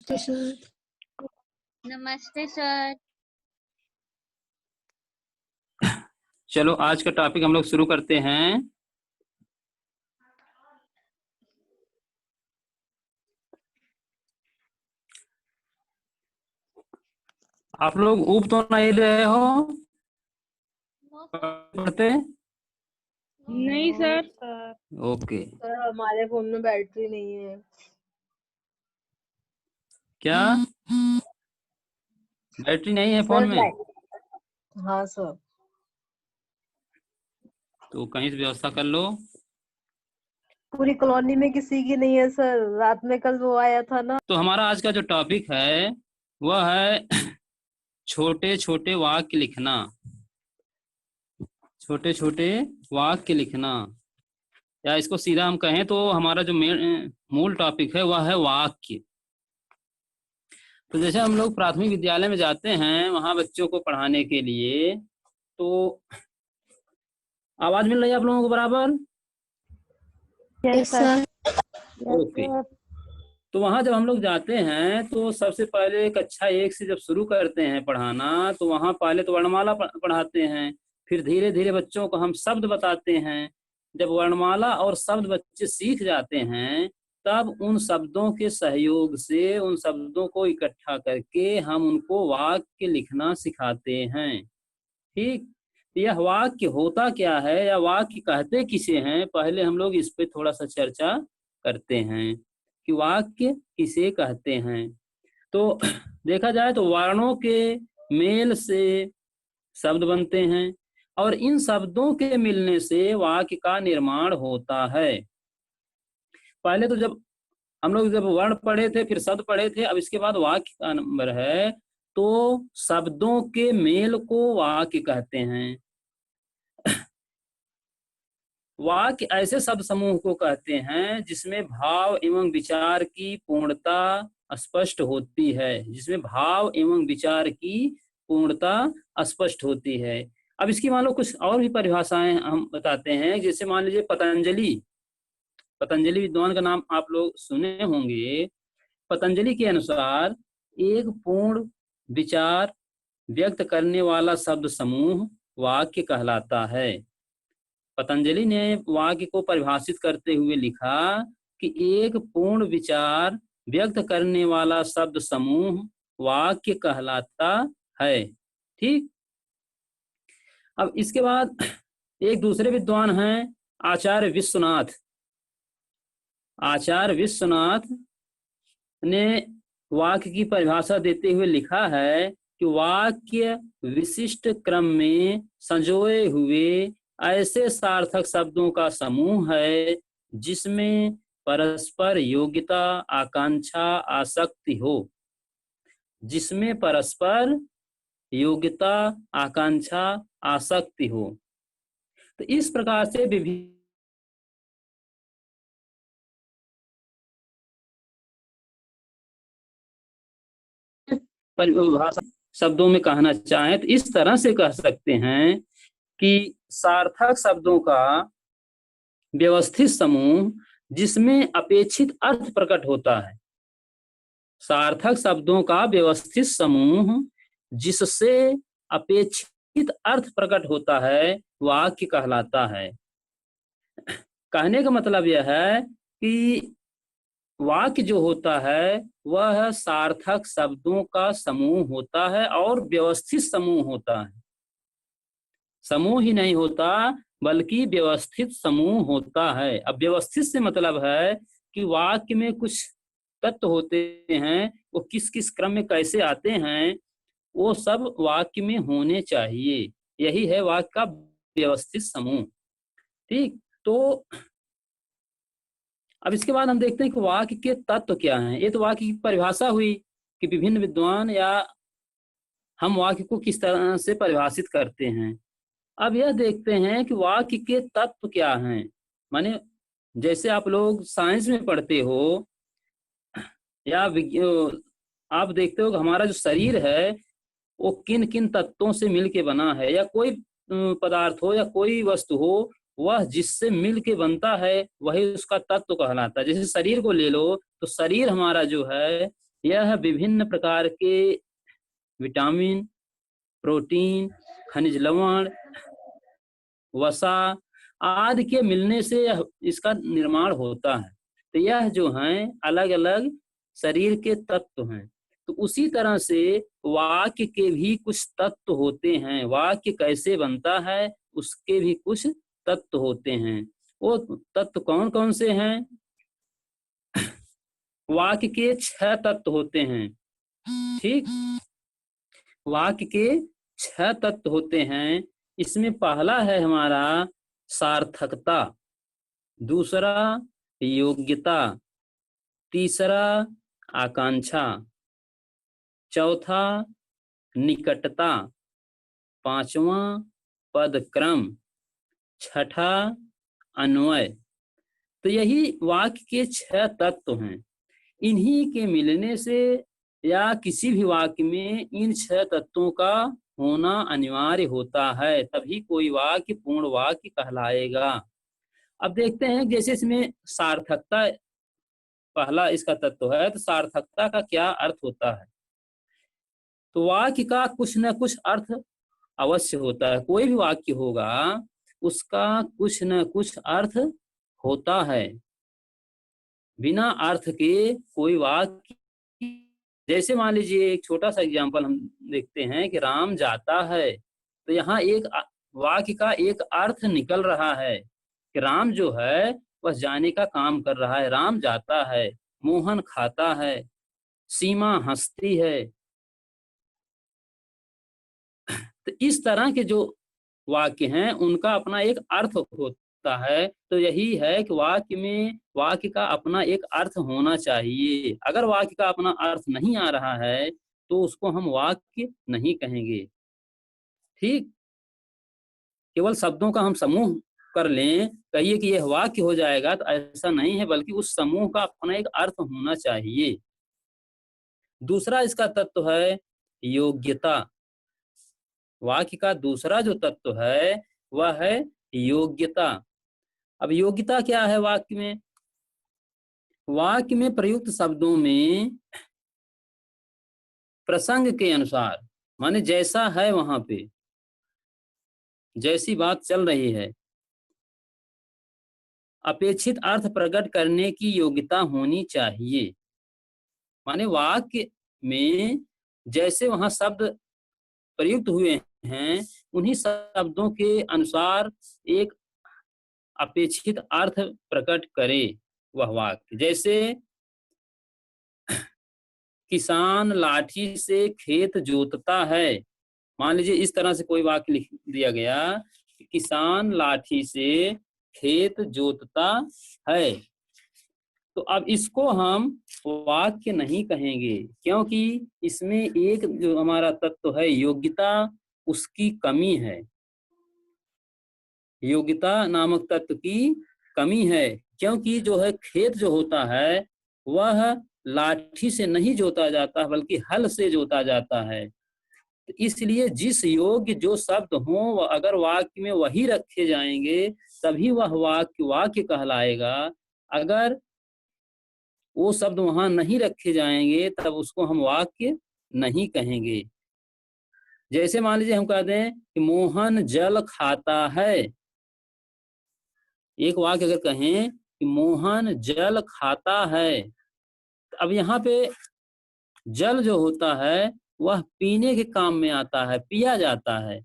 Sir. नमस्ते sir. चलो आज का टॉपिक हम लोग शुरू करते हैं। आप लोग ऊब तो नहीं रहे हो पढ़ते? नहीं सर। ओके। सर हमारे फोन में बैटरी नहीं है। क्या बैटरी नहीं है फोन में? हाँ सर। तो कहीं से व्यवस्था कर लो। पूरी कॉलोनी में किसी की नहीं है सर। रात में कल वो आया था ना। तो हमारा आज का जो टॉपिक है वह है छोटे छोटे वाक्य लिखना। छोटे छोटे वाक्य लिखना, या इसको सीधा हम कहें तो हमारा जो मूल टॉपिक है वह है वाक्य। तो जैसे हम लोग प्राथमिक विद्यालय में जाते हैं वहां बच्चों को पढ़ाने के लिए, तो आवाज मिल रही है आप लोगों को बराबर? Yes sir. ओके। तो वहां जब हम लोग जाते हैं तो सबसे पहले कक्षा 1 से जब शुरू करते हैं पढ़ाना, तो वहां पहले तो वर्णमाला पढ़ाते हैं, फिर धीरे धीरे बच्चों को हम शब्द बताते हैं। जब वर्णमाला और शब्द बच्चे सीख जाते हैं तब उन शब्दों के सहयोग से उन शब्दों को इकट्ठा करके हम उनको वाक्य लिखना सिखाते हैं। ठीक, यह वाक्य होता क्या है या वाक्य कहते किसे हैं, पहले हम लोग इस पे थोड़ा सा चर्चा करते हैं कि वाक्य किसे कहते हैं। तो देखा जाए तो वर्णों के मेल से शब्द बनते हैं और इन शब्दों के मिलने से वाक्य का निर्माण होता है। पहले तो जब हम लोग जब वर्ण पढ़े थे फिर शब्द पढ़े थे, अब इसके बाद वाक्य का नंबर है। तो शब्दों के मेल को वाक्य कहते हैं। वाक्य ऐसे शब्द समूह को कहते हैं जिसमें भाव एवं विचार की पूर्णता स्पष्ट होती है, जिसमें भाव एवं विचार की पूर्णता स्पष्ट होती है। अब इसकी मान लो कुछ और भी परिभाषाएं हम बताते हैं। जैसे मान लीजिए पतंजलि विद्वान का नाम आप लोग सुने होंगे। पतंजलि के अनुसार एक पूर्ण विचार व्यक्त करने वाला शब्द समूह वाक्य कहलाता है। पतंजलि ने वाक्य को परिभाषित करते हुए लिखा कि एक पूर्ण विचार व्यक्त करने वाला शब्द समूह वाक्य कहलाता है। ठीक, अब इसके बाद एक दूसरे विद्वान हैं आचार्य विश्वनाथ। आचार्य विश्वनाथ ने वाक्य की परिभाषा देते हुए लिखा है कि वाक्य विशिष्ट क्रम में संजोए हुए ऐसे सार्थक शब्दों का समूह है जिसमें परस्पर योग्यता, आकांक्षा, आसक्ति हो। जिसमें परस्पर योग्यता, आकांक्षा, आसक्ति हो। तो इस प्रकार से विभिन्न परिभाषा शब्दों में कहना चाहें तो इस तरह से कह सकते हैं कि सार्थक शब्दों का व्यवस्थित समूह जिसमें अपेक्षित अर्थ प्रकट होता है। सार्थक शब्दों का व्यवस्थित समूह जिससे अपेक्षित अर्थ प्रकट होता है वाक्य कहलाता है। कहने का मतलब यह है कि वाक्य जो होता है वह सार्थक शब्दों का समूह होता है और व्यवस्थित समूह होता है। समूह ही नहीं होता बल्कि व्यवस्थित समूह होता है। अब व्यवस्थित से मतलब है कि वाक्य में कुछ तत्व होते हैं, वो किस किस क्रम में कैसे आते हैं, वो सब वाक्य में होने चाहिए। यही है वाक्य का व्यवस्थित समूह। ठीक, तो अब इसके बाद हम देखते हैं कि वाक्य के तत्व क्या हैं। ये तो वाक्य की परिभाषा हुई कि विभिन्न विद्वान या हम वाक्य को किस तरह से परिभाषित करते हैं। अब यह देखते हैं कि वाक्य के तत्व क्या हैं। माने जैसे आप लोग साइंस में पढ़ते हो या आप देखते हो कि हमारा जो शरीर है वो किन किन तत्वों से मिलके बना है, या कोई पदार्थ हो या कोई वस्तु हो, वह जिससे मिलके बनता है वही उसका तत्व कहलाता है। जैसे शरीर को ले लो तो शरीर हमारा जो है यह विभिन्न प्रकार के विटामिन, प्रोटीन, खनिज लवण, वसा आदि के मिलने से इसका निर्माण होता है। तो यह जो है अलग अलग शरीर के तत्व हैं। तो उसी तरह से वाक्य के भी कुछ तत्व होते हैं। वाक्य कैसे बनता है उसके भी कुछ तत्व होते हैं। वो तत्व कौन कौन से हैं? वाक्य के 6 तत्व होते हैं। ठीक, वाक्य के 6 तत्व होते हैं। इसमें पहला है हमारा सार्थकता, दूसरा योग्यता, तीसरा आकांक्षा, चौथा निकटता, पांचवा पदक्रम, छठा अन्वय। तो यही वाक्य के 6 तत्व हैं। इन्हीं के मिलने से या किसी भी वाक्य में इन 6 तत्वों का होना अनिवार्य होता है, तभी कोई वाक्य पूर्ण वाक्य कहलाएगा। अब देखते हैं, जैसे इसमें सार्थकता पहला इसका तत्व है, तो सार्थकता का क्या अर्थ होता है? तो वाक्य का कुछ न कुछ अर्थ अवश्य होता है। कोई भी वाक्य होगा उसका कुछ न कुछ अर्थ होता है। बिना अर्थ के कोई वाक्य, जैसे मान लीजिए एक छोटा सा एग्जांपल हम देखते हैं कि राम जाता है, तो यहाँ एक वाक्य का एक अर्थ निकल रहा है कि राम जो है वह जाने का काम कर रहा है। राम जाता है, मोहन खाता है, सीमा हंसती है। तो इस तरह के जो वाक्य हैं उनका अपना एक अर्थ होता है। तो यही है कि वाक्य में वाक्य का अपना एक अर्थ होना चाहिए। अगर वाक्य का अपना अर्थ नहीं आ रहा है तो उसको हम वाक्य नहीं कहेंगे। ठीक, केवल शब्दों का हम समूह कर लें, कहिए कि यह वाक्य हो जाएगा, तो ऐसा नहीं है, बल्कि उस समूह का अपना एक अर्थ होना चाहिए। दूसरा इसका तत्व है योग्यता। वाक्य का दूसरा जो तत्व है वह है योग्यता। अब योग्यता क्या है वाक्य में? वाक्य में प्रयुक्त शब्दों में प्रसंग के अनुसार, माने जैसा है वहां पे, जैसी बात चल रही है, अपेक्षित अर्थ प्रकट करने की योग्यता होनी चाहिए। माने वाक्य में जैसे वहां शब्द प्रयुक्त हुए हैं उन्हीं शब्दों के अनुसार एक अपेक्षित अर्थ प्रकट करे वह वाक्य। जैसे किसान लाठी से खेत जोतता है, मान लीजिए इस तरह से कोई वाक्य लिख दिया गया कि किसान लाठी से खेत जोतता है, तो अब इसको हम वाक्य नहीं कहेंगे, क्योंकि इसमें एक जो हमारा तत्व है योग्यता, उसकी कमी है। योग्यता नामक तत्व की कमी है, क्योंकि जो है खेत जो होता है वह लाठी से नहीं जोता जाता बल्कि हल से जोता जाता है। तो इसलिए जिस योग्य जो शब्द हो वह अगर वाक्य में वही रखे जाएंगे तभी वह वाक्य कहलाएगा। अगर वो शब्द वहां नहीं रखे जाएंगे तब उसको हम वाक्य नहीं कहेंगे। जैसे मान लीजिए हम कहते हैं कि मोहन जल खाता है, एक वाक्य अगर कहें कि मोहन जल खाता है, तो अब यहाँ पे जल जो होता है वह पीने के काम में आता है, पिया जाता है,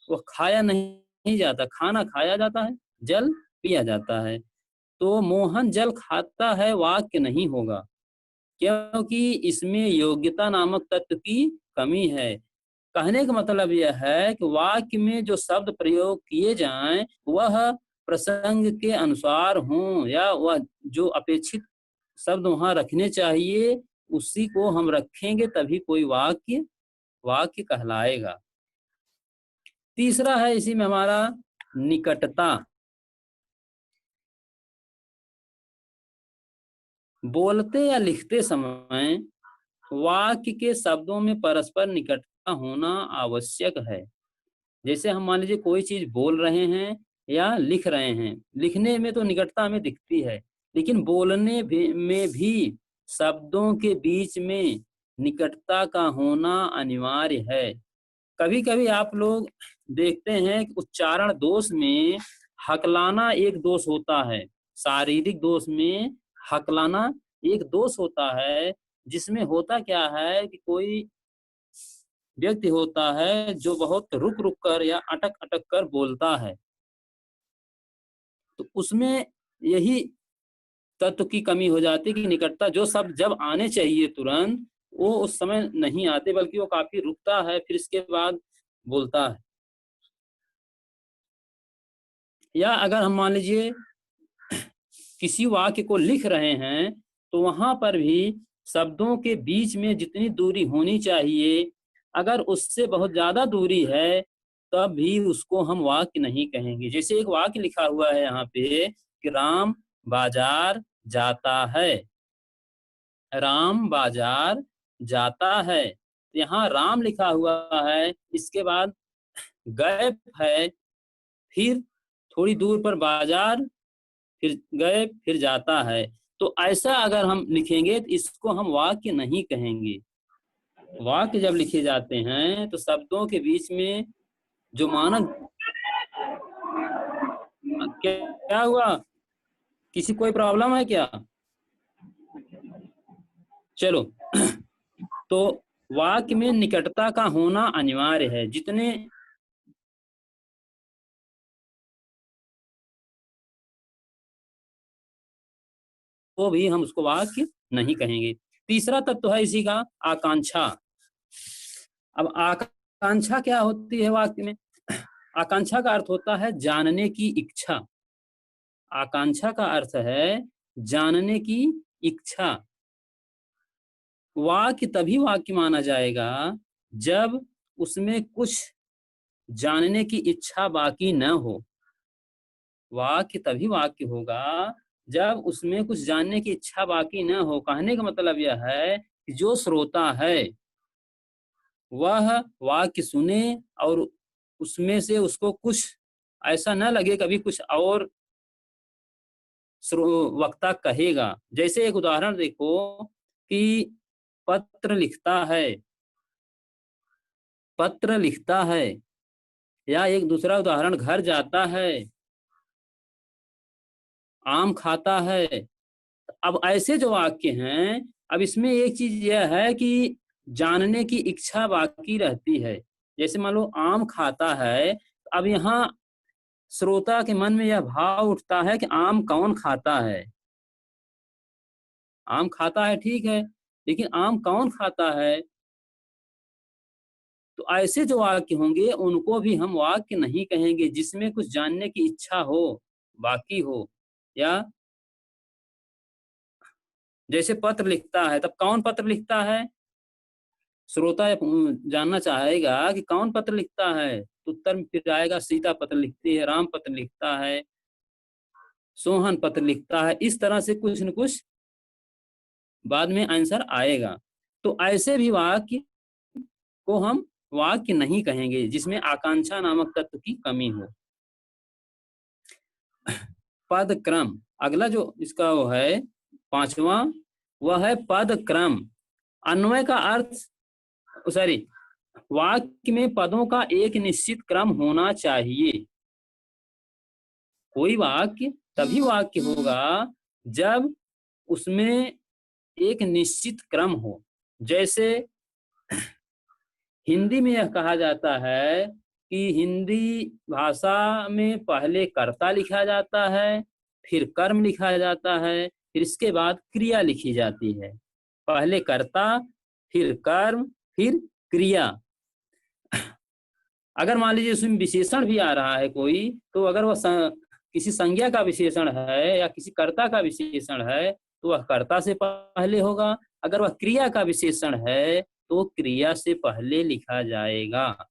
वह खाया नहीं जाता। खाना खाया जाता है, जल पिया जाता है। तो मोहन जल खाता है वाक्य नहीं होगा, क्योंकि इसमें योग्यता नामक तत्व की कमी है। कहने का मतलब यह है कि वाक्य में जो शब्द प्रयोग किए जाएं वह प्रसंग के अनुसार हों, या वह जो अपेक्षित शब्द वहां रखने चाहिए उसी को हम रखेंगे, तभी कोई वाक्य कहलाएगा। तीसरा है इसी में हमारा निकटता। बोलते या लिखते समय वाक्य के शब्दों में परस्पर निकटता होना आवश्यक है। जैसे हम मान लीजिए कोई चीज बोल रहे हैं या लिख रहे हैं, लिखने में तो निकटता हमें दिखती है, लेकिन बोलने में भी शब्दों के बीच में निकटता का होना अनिवार्य है। कभी कभी आप लोग देखते हैं कि उच्चारण दोष में हकलाना एक दोष होता है, शारीरिक दोष में हकलाना एक दोष होता है, जिसमें होता क्या है कि कोई व्यक्ति होता है जो बहुत रुक रुक कर या अटक अटक कर बोलता है, तो उसमें यही तत्व की कमी हो जाती है कि निकटता, जो शब्द जब आने चाहिए तुरंत वो उस समय नहीं आते, बल्कि वो काफी रुकता है, फिर इसके बाद बोलता है। या अगर हम मान लीजिए किसी वाक्य को लिख रहे हैं तो वहां पर भी शब्दों के बीच में जितनी दूरी होनी चाहिए, अगर उससे बहुत ज्यादा दूरी है तब भी उसको हम वाक्य नहीं कहेंगे। जैसे एक वाक्य लिखा हुआ है यहाँ पे कि राम बाजार जाता है, राम बाजार जाता है, यहाँ राम लिखा हुआ है, इसके बाद गए है, फिर थोड़ी दूर पर बाजार, फिर गए, फिर जाता है। तो ऐसा अगर हम लिखेंगे तो इसको हम वाक्य नहीं कहेंगे। वाक्य जब लिखे जाते हैं तो शब्दों के बीच में जो मानक, क्या हुआ, किसी कोई प्रॉब्लम है क्या? चलो तो वाक्य में निकटता का होना अनिवार्य है। जितने वो भी हम उसको वाक्य नहीं कहेंगे। तीसरा तत्व है इसी का आकांक्षा। अब आकांक्षा क्या होती है वाक्य में? आकांक्षा का अर्थ होता है जानने की इच्छा। आकांक्षा का अर्थ है जानने की इच्छा। वाक्य तभी वाक्य माना जाएगा जब उसमें कुछ जानने की इच्छा बाकी न हो। वाक्य तभी वाक्य होगा जब उसमें कुछ जानने की इच्छा बाकी न हो। कहने का मतलब यह है कि जो श्रोता है वह वाक्य सुने और उसमें से उसको कुछ ऐसा न लगे कभी कुछ और वक्ता कहेगा। जैसे एक उदाहरण देखो कि पत्र लिखता है, पत्र लिखता है, या एक दूसरा उदाहरण घर जाता है, आम खाता है। अब ऐसे जो वाक्य हैं, अब इसमें एक चीज यह है कि जानने की इच्छा बाकी रहती है। जैसे मान लो आम खाता है, अब यहाँ श्रोता के मन में यह भाव उठता है कि आम कौन खाता है। आम खाता है ठीक है, लेकिन आम कौन खाता है? तो ऐसे जो वाक्य होंगे उनको भी हम वाक्य नहीं कहेंगे जिसमें कुछ जानने की इच्छा हो, बाकी हो। या जैसे पत्र लिखता है, तब कौन पत्र लिखता है? श्रोता जानना चाहेगा कि कौन पत्र लिखता है, तो उत्तर में फिर आएगा सीता पत्र लिखती है, राम पत्र लिखता है, सोहन पत्र लिखता है। इस तरह से कुछ न कुछ बाद में आंसर आएगा। तो ऐसे भी वाक्य को हम वाक्य नहीं कहेंगे जिसमें आकांक्षा नामक तत्व की कमी हो। पद क्रम, अगला जो इसका वो है पांचवा, वह है पद क्रम। अन्वय का अर्थ, सॉरी, वाक्य में पदों का एक निश्चित क्रम होना चाहिए। कोई वाक्य तभी वाक्य होगा जब उसमें एक निश्चित क्रम हो। जैसे हिंदी में यह कहा जाता है कि हिंदी भाषा में पहले कर्ता लिखा जाता है, फिर कर्म लिखा जाता है, फिर इसके बाद क्रिया लिखी जाती है। पहले कर्ता, फिर कर्म, फिर क्रिया। अगर मान लीजिए उसमें विशेषण भी आ रहा है कोई, तो अगर वह किसी संज्ञा का विशेषण है या किसी कर्ता का विशेषण है तो वह कर्ता से पहले होगा। अगर वह क्रिया का विशेषण है तो क्रिया से पहले लिखा जाएगा।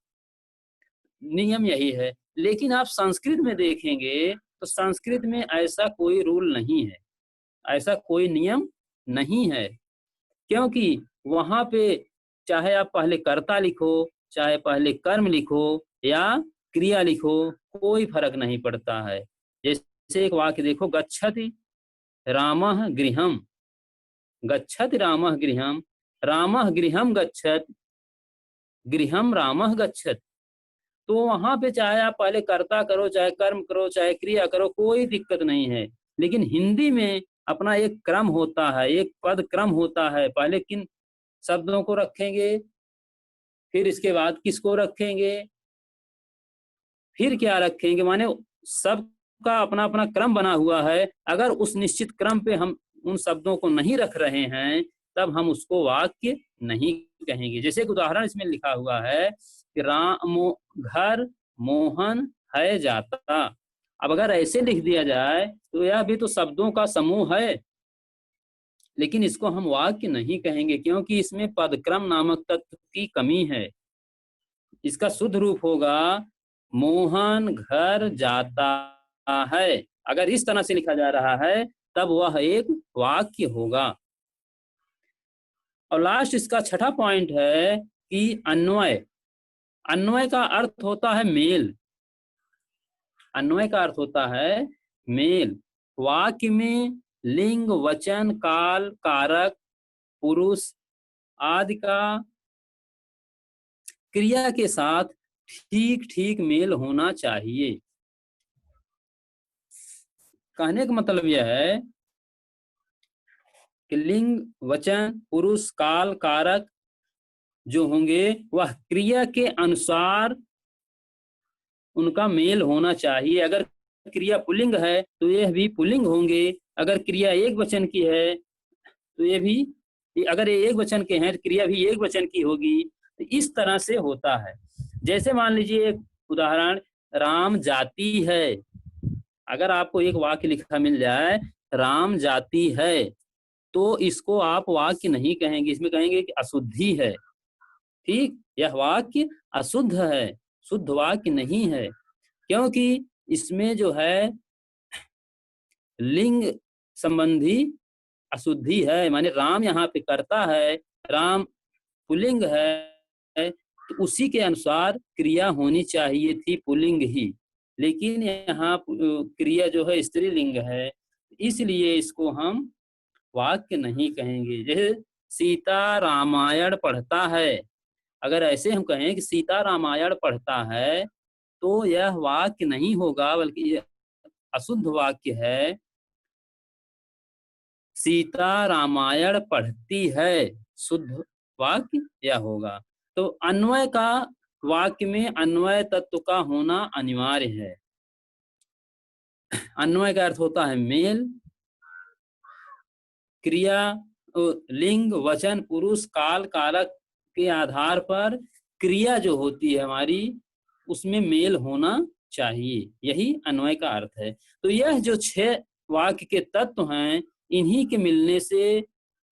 नियम यही है। लेकिन आप संस्कृत में देखेंगे तो संस्कृत में ऐसा कोई रूल नहीं है, ऐसा कोई नियम नहीं है, क्योंकि वहां पे चाहे आप पहले कर्ता लिखो, चाहे पहले कर्म लिखो या क्रिया लिखो, कोई फर्क नहीं पड़ता है। जैसे एक वाक्य देखो, गच्छति रामः गृहम्, गच्छति रामः गृहम्, रामः गृहम गच्छत, गृहम रामः गच्छत। तो वहां पे चाहे आप पहले कर्ता करो, चाहे कर्म करो, चाहे क्रिया करो, कोई दिक्कत नहीं है। लेकिन हिंदी में अपना एक क्रम होता है, एक पद क्रम होता है। पहले किन शब्दों को रखेंगे, फिर इसके बाद किसको रखेंगे, फिर क्या रखेंगे, माने सबका अपना अपना क्रम बना हुआ है। अगर उस निश्चित क्रम पे हम उन शब्दों को नहीं रख रहे हैं, तब हम उसको वाक्य नहीं कहेंगे। जैसे एक उदाहरण इसमें लिखा हुआ है कि घर मोहन है जाता। अब अगर ऐसे लिख दिया जाए तो यह भी तो शब्दों का समूह है, लेकिन इसको हम वाक्य नहीं कहेंगे, क्योंकि इसमें पदक्रम नामक तत्व की कमी है। इसका शुद्ध रूप होगा मोहन घर जाता है। अगर इस तरह से लिखा जा रहा है तब वह एक वाक्य होगा। और लास्ट इसका छठा पॉइंट है कि अन्वय। अन्वय का अर्थ होता है मेल। अन्वय का अर्थ होता है मेल। वाक्य में लिंग, वचन, काल, कारक, पुरुष आदि का क्रिया के साथ ठीक ठीक मेल होना चाहिए। कहने का मतलब यह है कि लिंग, वचन, पुरुष, काल, कारक जो होंगे वह क्रिया के अनुसार उनका मेल होना चाहिए। अगर क्रिया पुल्लिंग है तो यह भी पुल्लिंग होंगे, अगर क्रिया एक वचन की है तो ये भी, अगर ये एक वचन के हैं तो क्रिया भी एक वचन की होगी। तो इस तरह से होता है। जैसे मान लीजिए एक उदाहरण, राम जाती है। अगर आपको एक वाक्य लिखा मिल जाए राम जाती है, तो इसको आप वाक्य नहीं कहेंगे, इसमें कहेंगे कि अशुद्धि है। ठीक, यह वाक्य अशुद्ध है, शुद्ध वाक्य नहीं है, क्योंकि इसमें जो है लिंग संबंधी अशुद्धि है। माने राम यहाँ पे करता है, राम पुल्लिंग है, तो उसी के अनुसार क्रिया होनी चाहिए थी पुल्लिंग ही। लेकिन यहाँ क्रिया जो है स्त्रीलिंग है, इसलिए इसको हम वाक्य नहीं कहेंगे। जैसे सीता रामायण पढ़ता है, अगर ऐसे हम कहें कि सीता रामायण पढ़ता है तो यह वाक्य नहीं होगा, बल्कि यह अशुद्ध वाक्य है। सीता रामायण पढ़ती है, शुद्ध वाक्य यह होगा। तो अन्वय का, वाक्य में अन्वय तत्व का होना अनिवार्य है। अन्वय का अर्थ होता है मेल। क्रिया, लिंग, वचन, पुरुष, काल, कारक के आधार पर क्रिया जो होती है हमारी, उसमें मेल होना चाहिए। यही अन्वय का अर्थ है। तो यह जो 6 वाक्य के तत्व हैं, इन्हीं के मिलने से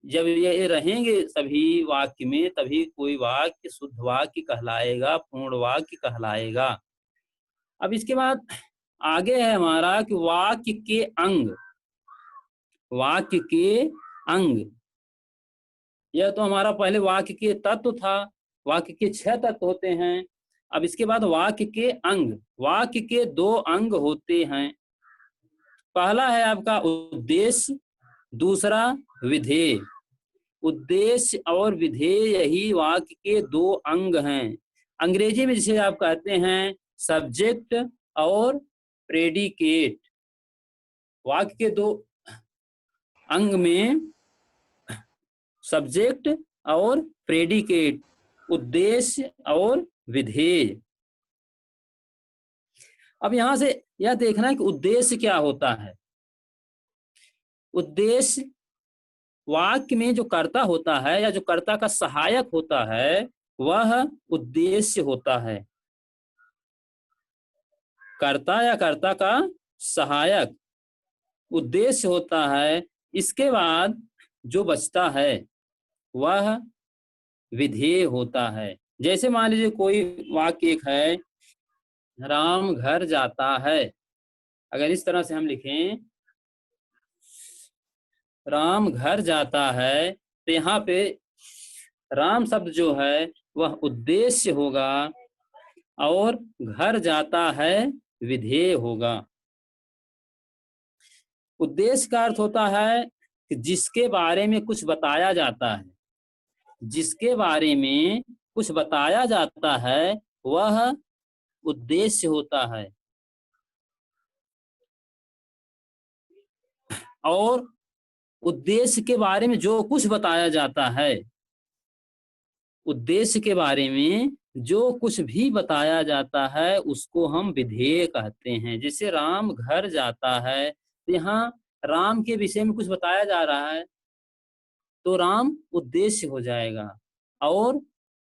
जब ये रहेंगे सभी वाक्य में, तभी कोई वाक्य शुद्ध वाक्य कहलाएगा, पूर्ण वाक्य कहलाएगा। अब इसके बाद आगे है हमारा कि वाक्य के अंग। वाक्य के अंग, यह तो हमारा पहले वाक्य के तत्व था। वाक्य के 6 तत्व होते हैं। अब इसके बाद वाक्य के अंग। वाक्य के 2 अंग होते हैं। पहला है आपका उद्देश्य, दूसरा विधेय। उद्देश्य और विधेय यही वाक्य के 2 अंग हैं। अंग्रेजी में जिसे आप कहते हैं सब्जेक्ट और प्रेडिकेट। वाक्य के 2 अंग में सब्जेक्ट और प्रेडिकेट, उद्देश्य और विधेय। अब यहां से यह देखना है कि उद्देश्य क्या होता है। उद्देश्य वाक्य में जो कर्ता होता है या जो कर्ता का सहायक होता है, वह उद्देश्य होता है। कर्ता या कर्ता का सहायक उद्देश्य होता है। इसके बाद जो बचता है वह विधेय होता है। जैसे मान लीजिए कोई वाक्य एक है, राम घर जाता है। अगर इस तरह से हम लिखें राम घर जाता है, तो यहाँ पे राम शब्द जो है वह उद्देश्य होगा और घर जाता है विधेय होगा। उद्देश्य का अर्थ होता है कि जिसके बारे में कुछ बताया जाता है, जिसके बारे में कुछ बताया जाता है वह उद्देश्य होता है, और उद्देश्य के बारे में जो कुछ बताया जाता है, उद्देश्य के बारे में जो कुछ भी बताया जाता है उसको हम विधेय कहते हैं। जैसे राम घर जाता है, तो यहाँ राम के विषय में कुछ बताया जा रहा है तो राम उद्देश्य हो जाएगा। और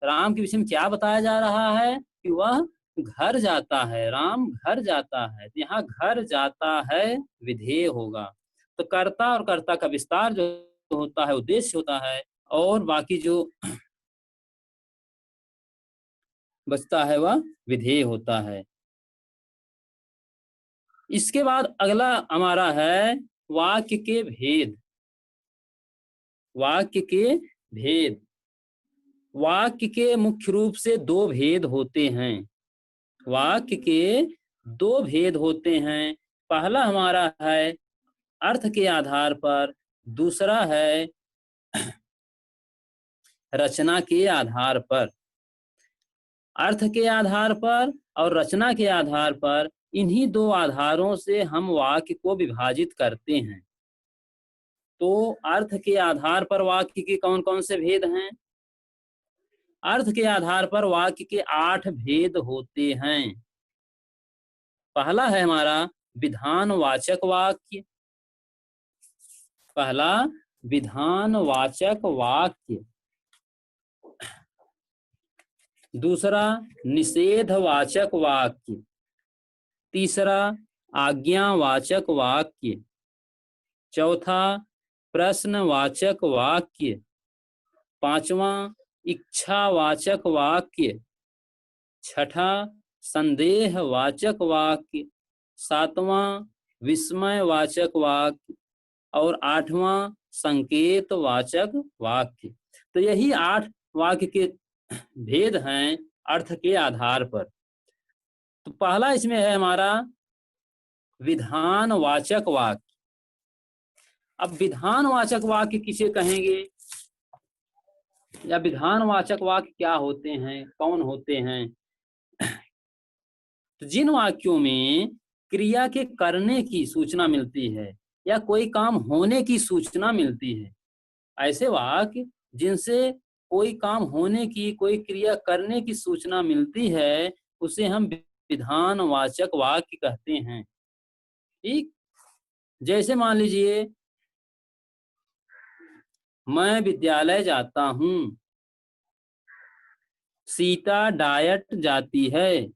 राम के विषय में क्या बताया जा रहा है कि वह घर जाता है, राम घर जाता है, तो यहाँ घर जाता है विधेय होगा। तो कर्ता और कर्ता का विस्तार जो होता है उद्देश्य होता है, और बाकी जो बचता है वह विधेय होता है। इसके बाद अगला हमारा है वाक्य के भेद। वाक्य के भेद, वाक्य के मुख्य रूप से दो भेद होते हैं। वाक्य के दो भेद होते हैं। पहला हमारा है अर्थ के आधार पर, दूसरा है रचना के आधार पर। अर्थ के आधार पर और रचना के आधार पर, इन्हीं दो आधारों से हम वाक्य को विभाजित करते हैं। तो अर्थ के आधार पर वाक्य के कौन कौन से भेद हैं? अर्थ के आधार पर वाक्य के 8 भेद होते हैं। पहला है हमारा विधानवाचक वाक्य। पहला विधानवाचक वाक्य, दूसरा निषेधवाचक वाक्य, तीसरा आज्ञावाचक वाक्य, चौथा प्रश्नवाचक वाक्य, पांचवा इच्छावाचक वाक्य, छठा संदेहवाचक वाक्य, सातवां विस्मयवाचक वाक्य और आठवां संकेतवाचक वाक्य। तो यही 8 वाक्य के भेद हैं अर्थ के आधार पर। तो पहला इसमें है हमारा विधानवाचक वाक्य। अब विधानवाचक वाक्य किसे कहेंगे, या विधानवाचक वाक्य क्या होते हैं, कौन होते हैं? तो जिन वाक्यों में क्रिया के करने की सूचना मिलती है या कोई काम होने की सूचना मिलती है, ऐसे वाक्य जिनसे कोई काम होने की, कोई क्रिया करने की सूचना मिलती है, उसे हम विधानवाचक वाक्य कहते हैं। ठीक, जैसे मान लीजिए मैं विद्यालय जाता हूं, सीता डाइट जाती है,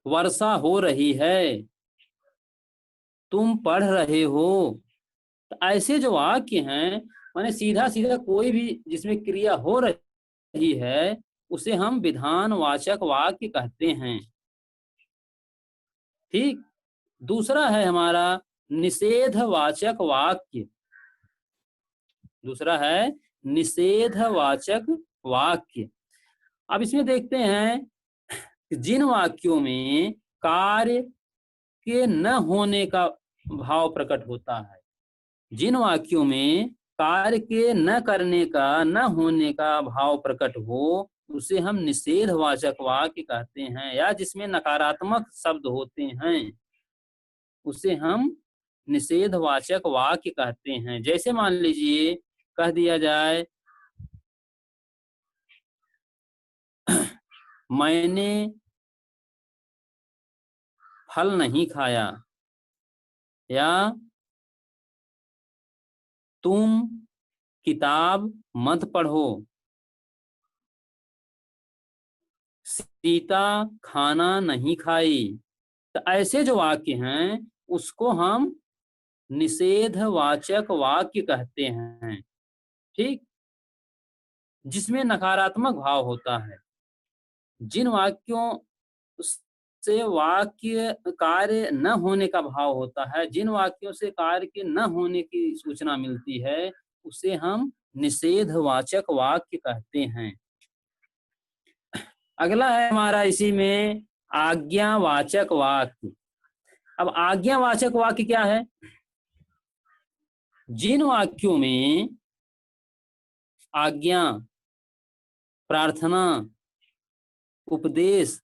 वर्षा हो रही है, तुम पढ़ रहे हो। तो ऐसे जो वाक्य हैं, माने सीधा सीधा कोई भी जिसमें क्रिया हो रही है उसे हम विधानवाचक वाक्य कहते हैं। ठीक, दूसरा है हमारा निषेधवाचक वाक्य। दूसरा है निषेधवाचक वाक्य। अब इसमें देखते हैं जिन वाक्यों में कार्य के न होने का भाव प्रकट होता है, जिन वाक्यों में कार्य के न करने का, न होने का भाव प्रकट हो, उसे हम निषेधवाचक वाक्य कहते हैं। या जिसमें नकारात्मक शब्द होते हैं उसे हम निषेधवाचक वाक्य कहते हैं। जैसे मान लीजिए कह दिया जाए मैंने फल नहीं खाया, या तुम किताब मत पढ़ो, सीता खाना नहीं खाई। तो ऐसे जो वाक्य हैं उसको हम निषेधवाचक वाक्य कहते हैं। ठीक, जिसमें नकारात्मक भाव होता है। जिन वाक्यों से वाक्य कार्य न होने का भाव होता है, जिन वाक्यों से कार्य के न होने की सूचना मिलती है, उसे हम निषेधवाचक वाक्य कहते हैं। अगला है हमारा इसी में आज्ञावाचक वाक्य। अब आज्ञावाचक वाक्य क्या है? जिन वाक्यों में आज्ञा, प्रार्थना, उपदेश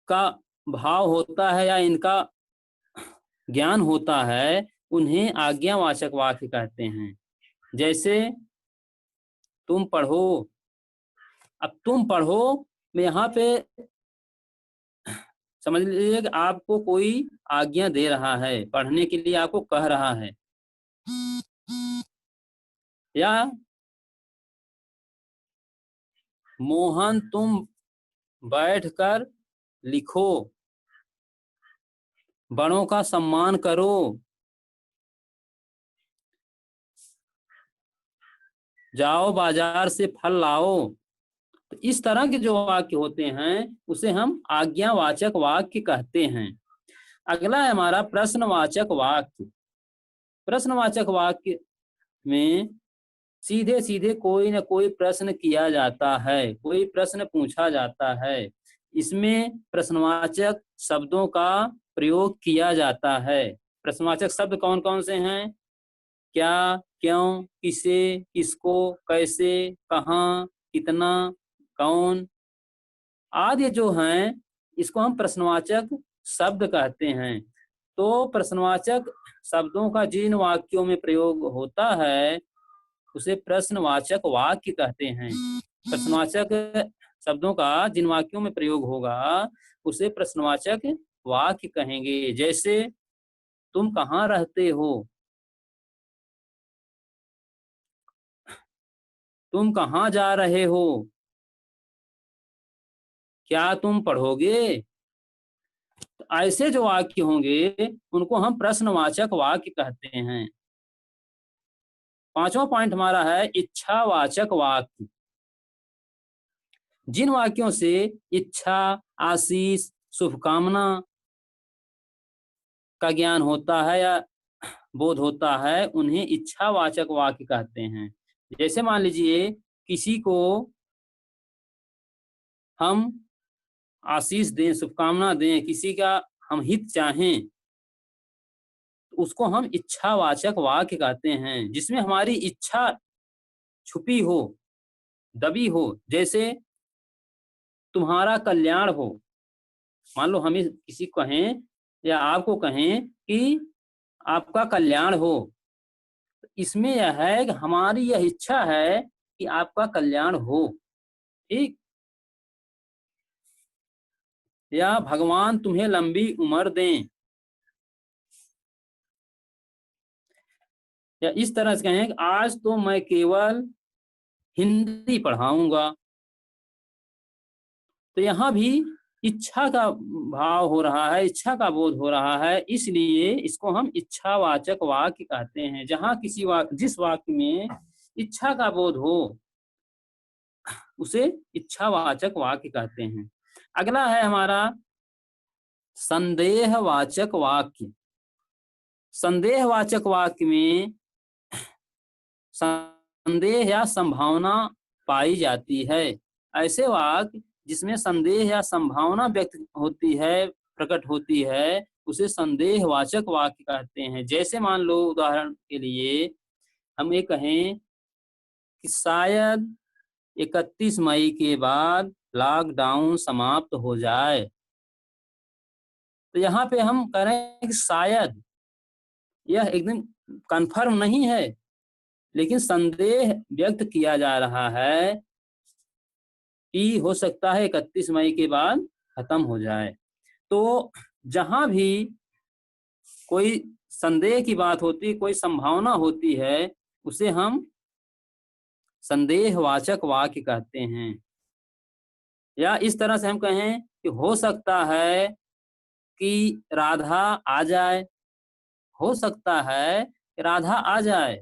का भाव होता है या इनका ज्ञान होता है, उन्हें आज्ञावाचक वाक्य कहते हैं। जैसे तुम पढ़ो। अब तुम पढ़ो में यहाँ पे समझ लीजिए कि आपको कोई आज्ञा दे रहा है, पढ़ने के लिए आपको कह रहा है, या मोहन तुम बैठकर लिखो, बड़ों का सम्मान करो, जाओ बाजार से फल लाओ। तो इस तरह के जो वाक्य होते हैं उसे हम आज्ञावाचक वाक्य कहते हैं। अगला है हमारा प्रश्नवाचक वाक्य। प्रश्नवाचक वाक्य में सीधे सीधे कोई न कोई प्रश्न किया जाता है, कोई प्रश्न पूछा जाता है। इसमें प्रश्नवाचक शब्दों का प्रयोग किया जाता है। प्रश्नवाचक शब्द कौन कौन से हैं? क्या, क्यों, किसे, किसको, कैसे, कहाँ, कितना, कौन आदि जो हैं, इसको हम प्रश्नवाचक शब्द कहते हैं। तो प्रश्नवाचक शब्दों का जिन वाक्यों में प्रयोग होता है उसे प्रश्नवाचक वाक्य कहते हैं। प्रश्नवाचक शब्दों का जिन वाक्यों में प्रयोग होगा उसे प्रश्नवाचक वाक्य कहेंगे। जैसे तुम कहाँ रहते हो, तुम कहाँ जा रहे हो, क्या तुम पढ़ोगे। तो ऐसे जो वाक्य होंगे उनको हम प्रश्नवाचक वाक्य कहते हैं। पांचवा पॉइंट हमारा है इच्छावाचक वाक्य। जिन वाक्यों से इच्छा, आशीष, शुभकामना का ज्ञान होता है या बोध होता है उन्हें इच्छावाचक वाक्य कहते हैं। जैसे मान लीजिए किसी को हम आशीष दें, शुभकामना दें, किसी का हम हित चाहें, उसको हम इच्छावाचक वाक्य कहते हैं, जिसमें हमारी इच्छा छुपी हो, दबी हो। जैसे तुम्हारा कल्याण हो। मान लो हमें किसी को कहें या आपको कहें कि आपका कल्याण हो, इसमें यह है कि हमारी यह इच्छा है कि आपका कल्याण हो। ठीक। या भगवान तुम्हें लंबी उम्र दें, या इस तरह से कहें कि आज तो मैं केवल हिंदी पढ़ाऊंगा। तो यहाँ भी इच्छा का भाव हो रहा है, इच्छा का बोध हो रहा है, इसलिए इसको हम इच्छावाचक वाक्य कहते हैं। जहाँ किसी जिस वाक्य में इच्छा का बोध हो उसे इच्छावाचक वाक्य कहते हैं। अगला है हमारा संदेहवाचक वाक्य। संदेहवाचक वाक्य में संदेह या संभावना पाई जाती है। ऐसे वाक्य जिसमें संदेह या संभावना व्यक्त होती है, प्रकट होती है, उसे संदेहवाचक वाक्य कहते हैं। जैसे मान लो उदाहरण के लिए हम ये कहें कि शायद 31 मई के बाद लॉकडाउन समाप्त हो जाए। तो यहाँ पे हम कह रहे हैं कि शायद, यह एकदम कंफर्म नहीं है, लेकिन संदेह व्यक्त किया जा रहा है कि हो सकता है 31 मई के बाद खत्म हो जाए। तो जहां भी कोई संदेह की बात होती है, कोई संभावना होती है, उसे हम संदेहवाचक वाक्य कहते हैं। या इस तरह से हम कहें कि हो सकता है कि राधा आ जाए, हो सकता है कि राधा आ जाए,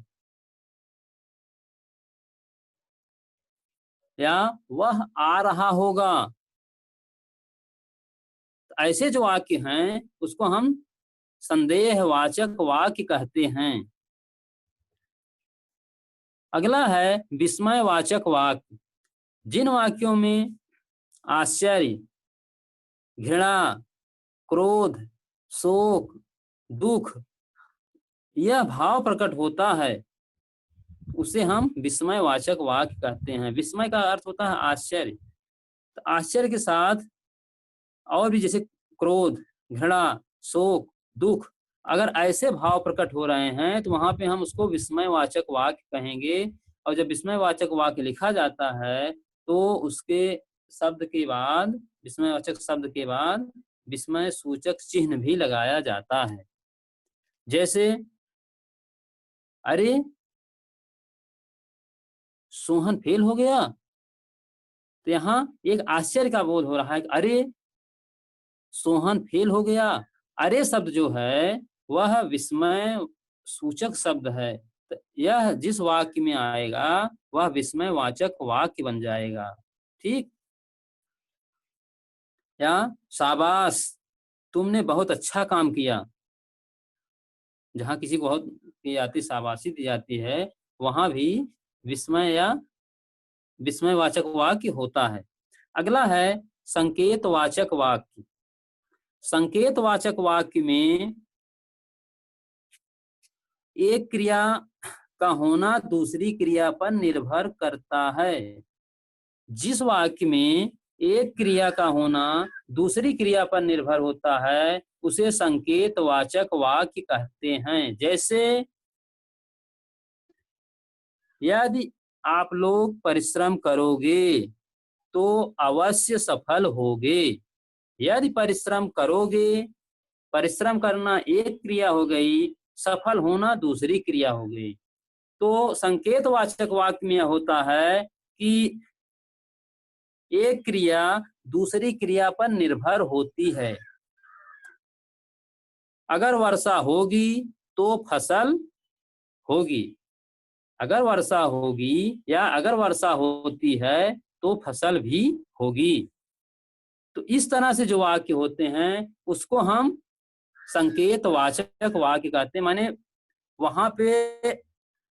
या वह आ रहा होगा। ऐसे जो वाक्य हैं उसको हम संदेहवाचक वाक्य कहते हैं। अगला है विस्मयवाचक वाक्य। जिन वाक्यों में आश्चर्य, घृणा, क्रोध, शोक, दुख यह भाव प्रकट होता है उसे हम विस्मयवाचक वाक्य कहते हैं। विस्मय का अर्थ होता है आश्चर्य। तो आश्चर्य के साथ और भी जैसे क्रोध, घृणा, शोक, दुख, अगर ऐसे भाव प्रकट हो रहे हैं तो वहां पे हम उसको विस्मयवाचक वाक्य कहेंगे। और जब विस्मयवाचक वाक्य लिखा जाता है तो उसके शब्द के बाद, विस्मयवाचक शब्द के बाद विस्मय सूचक चिन्ह भी लगाया जाता है। जैसे अरे सोहन फेल हो गया, तो यहाँ एक आश्चर्य का बोध हो रहा है कि अरे सोहन फेल हो गया। अरे शब्द जो है वह विस्मय सूचक शब्द है। तो यह जिस वाक्य में आएगा वह विस्मयवाचक वाक्य बन जाएगा। ठीक। या शाबाश तुमने बहुत अच्छा काम किया, जहां किसी को बहुत की जाती शाबाशी दी जाती है वहां भी विस्मय या विस्मयवाचक वाक्य होता है। अगला है संकेतवाचक वाक्य। संकेतवाचक वाक्य में एक क्रिया का होना दूसरी क्रिया पर निर्भर करता है। जिस वाक्य में एक क्रिया का होना दूसरी क्रिया पर निर्भर होता है उसे संकेतवाचक वाक्य कहते हैं। जैसे यदि आप लोग परिश्रम करोगे तो अवश्य सफल होगे। यदि परिश्रम करोगे, परिश्रम करना एक क्रिया हो गई, सफल होना दूसरी क्रिया हो गई। तो संकेतवाचक वाक्य में होता है कि एक क्रिया दूसरी क्रिया पर निर्भर होती है। अगर वर्षा होगी तो फसल होगी, अगर वर्षा होगी या अगर वर्षा होती है तो फसल भी होगी। तो इस तरह से जो वाक्य होते हैं उसको हम संकेतवाचक वाक्य कहते हैं। माने वहां पे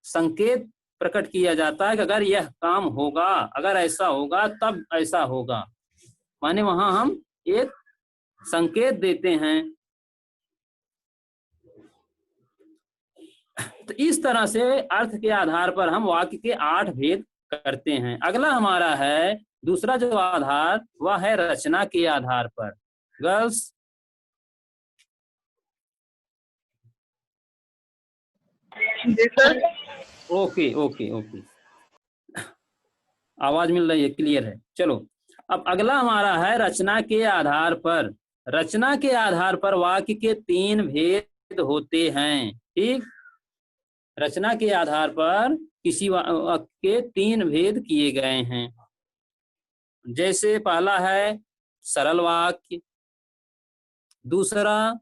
संकेत प्रकट किया जाता है कि अगर यह काम होगा, अगर ऐसा होगा तब ऐसा होगा। माने वहां हम एक संकेत देते हैं। तो इस तरह से अर्थ के आधार पर हम वाक्य के 8 भेद करते हैं। अगला हमारा है दूसरा जो आधार, वह है रचना के आधार पर। गर्ल्स ओके ओके ओके, आवाज मिल रही है, क्लियर है। चलो अब अगला हमारा है रचना के आधार पर। रचना के आधार पर वाक्य के 3 भेद होते हैं। ठीक। रचना के आधार पर किसी वाक्य के 3 भेद किए गए हैं। जैसे पहला है सरल वाक्य, दूसरा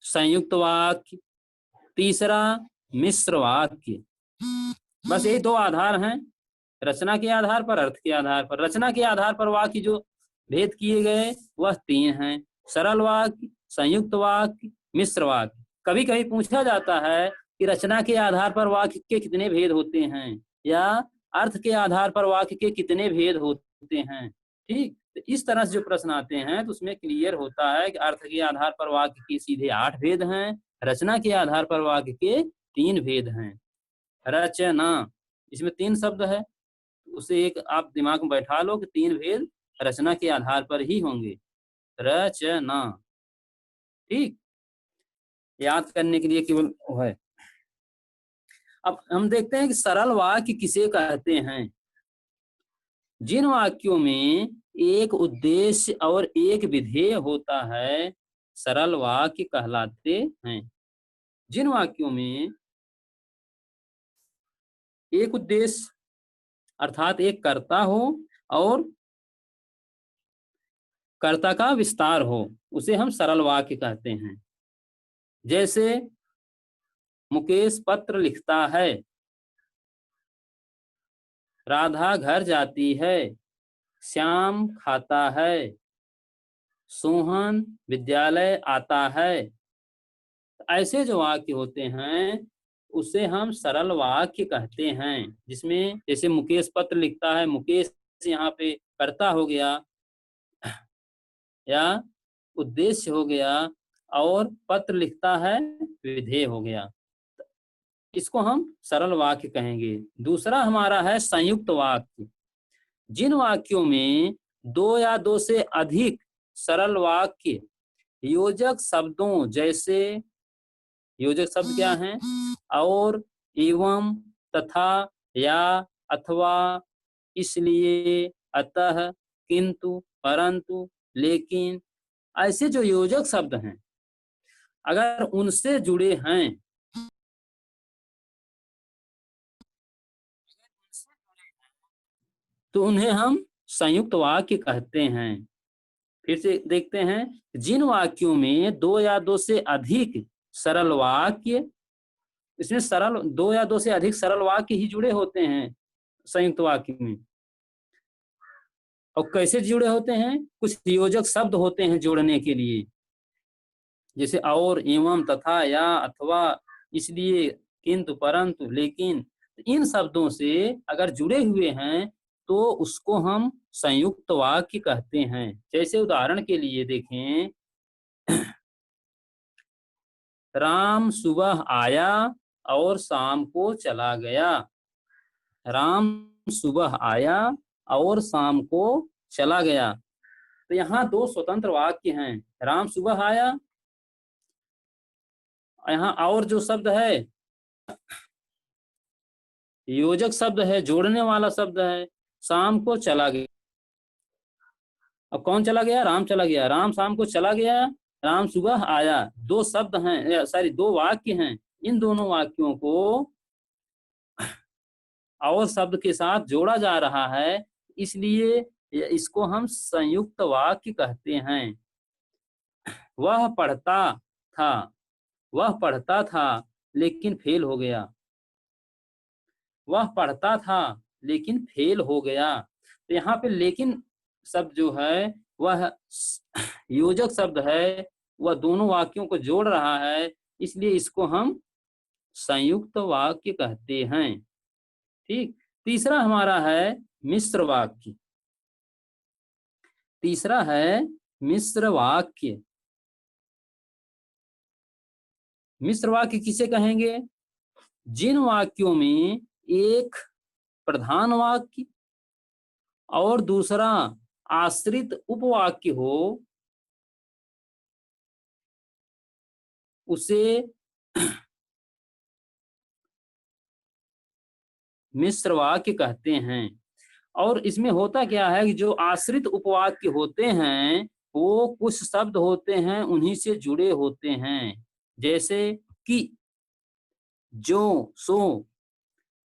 संयुक्त वाक्य, तीसरा मिश्र वाक्य। बस यही 2 आधार हैं, रचना के आधार पर, अर्थ के आधार पर। रचना के आधार पर वाक्य जो भेद किए गए वह 3 हैं, सरल वाक्य, संयुक्त वाक्य, मिश्र वाक्य। कभी कभी पूछा जाता है कि रचना के आधार पर वाक्य के कितने भेद होते हैं या अर्थ के आधार पर वाक्य के कितने भेद होते हैं। ठीक। तो इस तरह से जो प्रश्न आते हैं तो उसमें क्लियर होता है कि अर्थ के आधार पर वाक्य के सीधे 8 भेद हैं, रचना के आधार पर वाक्य के 3 भेद हैं। रचना, इसमें 3 शब्द है, उसे एक आप दिमाग में बैठा लो कि 3 भेद रचना के आधार पर ही होंगे। रचना, ठीक, याद करने के लिए केवल है। अब हम देखते हैं कि सरल वाक्य किसे कहते हैं। जिन वाक्यों में एक उद्देश्य और एक विधेय होता है सरल वाक्य कहलाते हैं। जिन वाक्यों में एक उद्देश्य अर्थात एक कर्ता हो और कर्ता का विस्तार हो उसे हम सरल वाक्य कहते हैं। जैसे मुकेश पत्र लिखता है, राधा घर जाती है, श्याम खाता है, सोहन विद्यालय आता है। ऐसे जो वाक्य होते हैं उसे हम सरल वाक्य कहते हैं। जिसमें जैसे मुकेश पत्र लिखता है, मुकेश यहाँ पे कर्ता हो गया या उद्देश्य हो गया और पत्र लिखता है विधेय हो गया। इसको हम सरल वाक्य कहेंगे। दूसरा हमारा है संयुक्त वाक्य। जिन वाक्यों में दो या दो से अधिक सरल वाक्य योजक शब्दों जैसे, योजक शब्द क्या हैं, और, एवं, तथा, या, अथवा, इसलिए, अतः, किंतु, परंतु, लेकिन, ऐसे जो योजक शब्द हैं अगर उनसे जुड़े हैं तो उन्हें हम संयुक्त वाक्य कहते हैं। फिर से देखते हैं, जिन वाक्यों में दो या दो से अधिक सरल वाक्य, इसमें सरल दो या दो से अधिक सरल वाक्य ही जुड़े होते हैं संयुक्त वाक्य में। और कैसे जुड़े होते हैं, कुछ योजक शब्द होते हैं जोड़ने के लिए, जैसे और, एवं, तथा, या, अथवा, इसलिए, किंतु, परंतु, लेकिन। इन शब्दों से अगर जुड़े हुए हैं तो उसको हम संयुक्त वाक्य कहते हैं। जैसे उदाहरण के लिए देखें, राम सुबह आया और शाम को चला गया। राम सुबह आया और शाम को चला गया। तो यहाँ दो स्वतंत्र वाक्य हैं, राम सुबह आया, यहाँ और जो शब्द है योजक शब्द है, जोड़ने वाला शब्द है, शाम को चला गया। अब कौन चला गया, राम चला गया। राम शाम को चला गया, राम सुबह आया। दो शब्द हैं, सॉरी दो वाक्य हैं। इन दोनों वाक्यों को और शब्द के साथ जोड़ा जा रहा है, इसलिए इसको हम संयुक्त वाक्य कहते हैं। वह पढ़ता था, वह पढ़ता था लेकिन फेल हो गया। वह पढ़ता था लेकिन फेल हो गया। तो यहाँ पे लेकिन शब्द जो है वह योजक शब्द है, वह दोनों वाक्यों को जोड़ रहा है, इसलिए इसको हम संयुक्त वाक्य कहते हैं। ठीक। तीसरा हमारा है मिश्र वाक्य। तीसरा है मिश्र वाक्य। मिश्र वाक्य किसे कहेंगे, जिन वाक्यों में एक प्रधान वाक्य और दूसरा आश्रित उपवाक्य हो, उसे मिश्र वाक्य कहते हैं। और इसमें होता क्या है कि जो आश्रित उपवाक्य होते हैं वो कुछ शब्द होते हैं उन्हीं से जुड़े होते हैं, जैसे कि, जो, सो,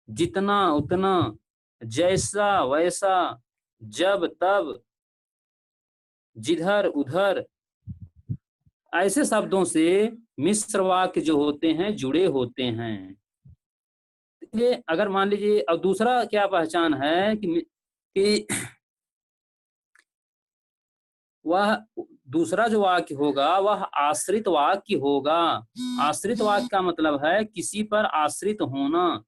जितना, उतना, जैसा, वैसा, जब, तब, जिधर, उधर। ऐसे शब्दों से मिश्र वाक्य जो होते हैं जुड़े होते हैं। ये अगर मान लीजिए, अब दूसरा क्या पहचान है कि वह दूसरा जो वाक्य होगा वह आश्रित वाक्य होगा। आश्रित वाक्य का मतलब है किसी पर आश्रित होना।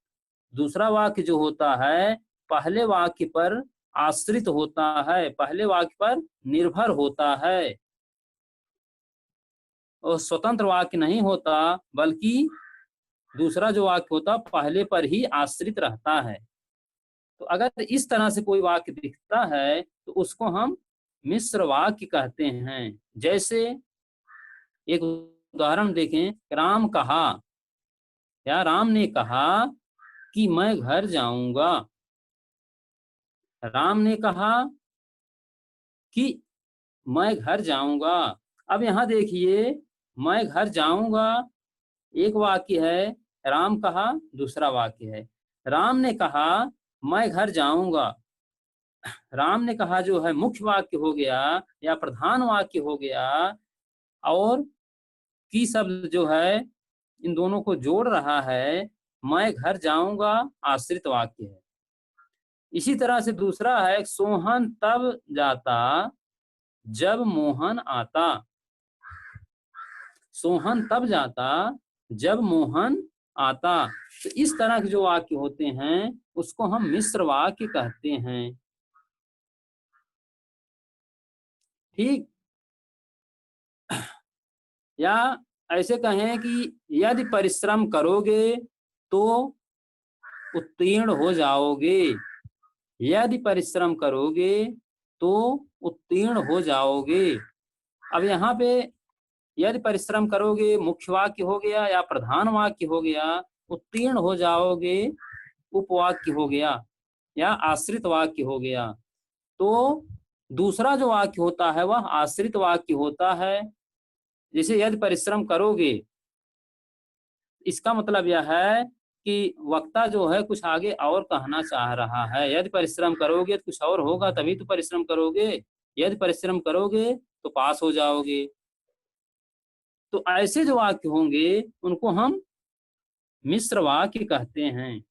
दूसरा वाक्य जो होता है पहले वाक्य पर आश्रित होता है, पहले वाक्य पर निर्भर होता है, और स्वतंत्र वाक्य नहीं होता, बल्कि दूसरा जो वाक्य होता पहले पर ही आश्रित रहता है। तो अगर इस तरह से कोई वाक्य दिखता है तो उसको हम मिश्र वाक्य कहते हैं। जैसे एक उदाहरण देखें, राम कहा या राम ने कहा कि मैं घर जाऊंगा। राम ने कहा कि मैं घर जाऊंगा। अब यहाँ देखिए, मैं घर जाऊंगा एक वाक्य है, राम कहा दूसरा वाक्य है। राम ने कहा मैं घर जाऊंगा, राम ने कहा जो है मुख्य वाक्य हो गया या प्रधान वाक्य हो गया, और की शब्द जो है इन दोनों को जोड़ रहा है, मैं घर जाऊंगा आश्रित वाक्य है। इसी तरह से दूसरा है, सोहन तब जाता जब मोहन आता। सोहन तब जाता जब मोहन आता। तो इस तरह के जो वाक्य होते हैं उसको हम मिश्र वाक्य कहते हैं। ठीक। या ऐसे कहें कि यदि परिश्रम करोगे तो उत्तीर्ण हो जाओगे, यदि परिश्रम करोगे तो उत्तीर्ण हो जाओगे। अब यहाँ पे यदि परिश्रम करोगे मुख्य वाक्य हो गया या प्रधान वाक्य हो गया, उत्तीर्ण हो जाओगे उपवाक्य हो गया या आश्रित वाक्य हो गया। तो दूसरा जो वाक्य होता है वह आश्रित वाक्य होता है। जैसे यदि परिश्रम करोगे, इसका मतलब यह है कि वक्ता जो है कुछ आगे और कहना चाह रहा है। यदि परिश्रम करोगे तो कुछ और होगा, तभी तो परिश्रम करोगे। यदि परिश्रम करोगे तो पास हो जाओगे। तो ऐसे जो वाक्य होंगे उनको हम मिश्र वाक्य कहते हैं।